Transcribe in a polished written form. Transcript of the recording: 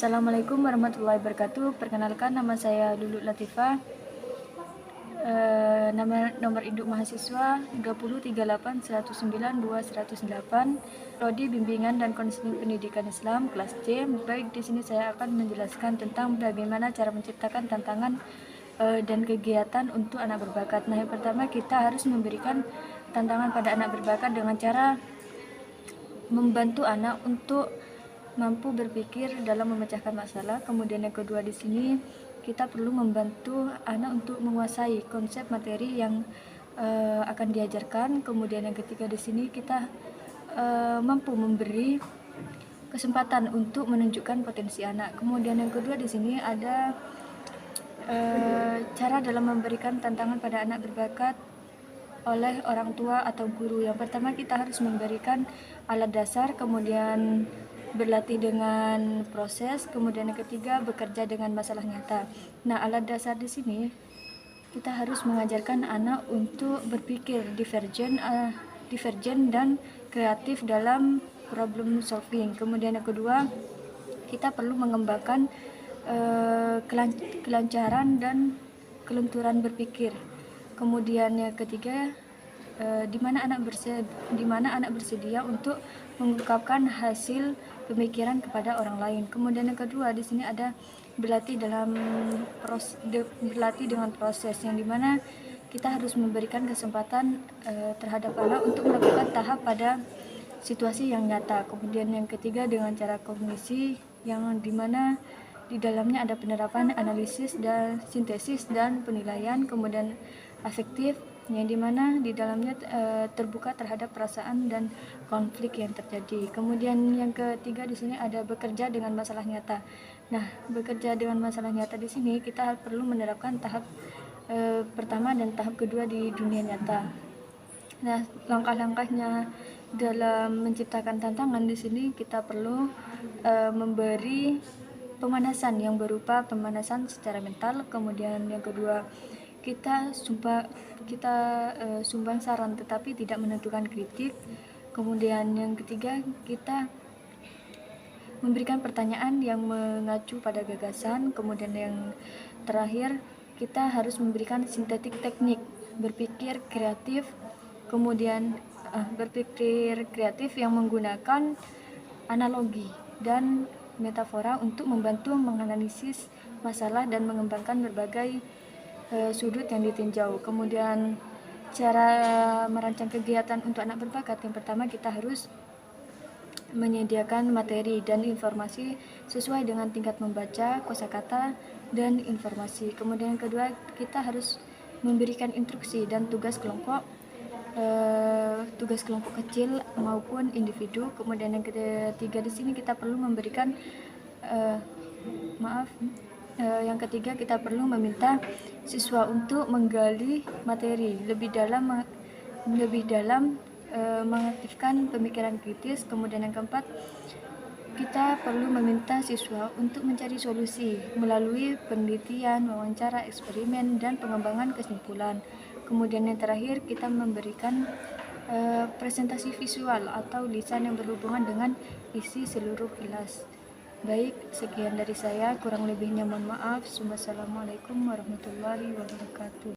Assalamualaikum warahmatullahi wabarakatuh. Perkenalkan, nama saya Lulu Latifah. Nomor induk mahasiswa 20381092108. Prodi Bimbingan dan Konseling Pendidikan Islam kelas C. Baik, di sini saya akan menjelaskan tentang bagaimana cara menciptakan tantangan dan kegiatan untuk anak berbakat. Nah, yang pertama kita harus memberikan tantangan pada anak berbakat dengan cara membantu anak untuk mampu berpikir dalam memecahkan masalah. Kemudian yang kedua, di sini kita perlu membantu anak untuk menguasai konsep materi yang akan diajarkan. Kemudian yang ketiga, di sini kita mampu memberi kesempatan untuk menunjukkan potensi anak. Kemudian yang kedua, di sini ada cara dalam memberikan tantangan pada anak berbakat oleh orang tua atau guru. Yang pertama, kita harus memberikan alat dasar, kemudian berlatih dengan proses, kemudian yang ketiga bekerja dengan masalah nyata. Nah, alat dasar di sini kita harus mengajarkan anak untuk berpikir divergen dan kreatif dalam problem solving. Kemudian yang kedua, kita perlu mengembangkan kelancaran dan kelenturan berpikir. Kemudian yang ketiga, di mana anak bersedia untuk mengungkapkan hasil pemikiran kepada orang lain. Kemudian yang kedua, di sini ada berlatih dengan proses, yang dimana kita harus memberikan kesempatan terhadap anak untuk melakukan tahap pada situasi yang nyata. Kemudian yang ketiga, dengan cara kognisi, yang dimana di dalamnya ada penerapan analisis dan sintesis dan penilaian. Kemudian afektif, yang dimana di dalamnya terbuka terhadap perasaan dan konflik yang terjadi. Kemudian yang ketiga, di sini ada bekerja dengan masalah nyata. Nah, bekerja dengan masalah nyata di sini kita perlu menerapkan tahap pertama dan tahap kedua di dunia nyata. Nah, langkah-langkahnya dalam menciptakan tantangan di sini kita perlu memberi pemanasan yang berupa pemanasan secara mental. Kemudian yang kedua, kita sumbang saran tetapi tidak menentukan kritik. Kemudian yang ketiga, kita memberikan pertanyaan yang mengacu pada gagasan. Kemudian yang terakhir, kita harus memberikan sintetik teknik berpikir kreatif. Kemudian berpikir kreatif yang menggunakan analogi dan metafora untuk membantu menganalisis masalah dan mengembangkan berbagai sudut yang ditinjau. Kemudian cara merancang kegiatan untuk anak berbakat, yang pertama kita harus menyediakan materi dan informasi sesuai dengan tingkat membaca, kosakata, dan informasi. Kemudian yang kedua, kita harus memberikan instruksi dan tugas kelompok kecil maupun individu. Kemudian yang ketiga, di sini kita perlu memberikan yang ketiga, kita perlu meminta siswa untuk menggali materi lebih dalam mengaktifkan pemikiran kritis. Kemudian yang keempat, kita perlu meminta siswa untuk mencari solusi melalui penelitian, wawancara, eksperimen, dan pengembangan kesimpulan. Kemudian yang terakhir, kita memberikan presentasi visual atau lisan yang berhubungan dengan isi seluruh kelas. Baik, sekian dari saya, kurang lebihnya mohon maaf. Wassalamualaikum warahmatullahi wabarakatuh.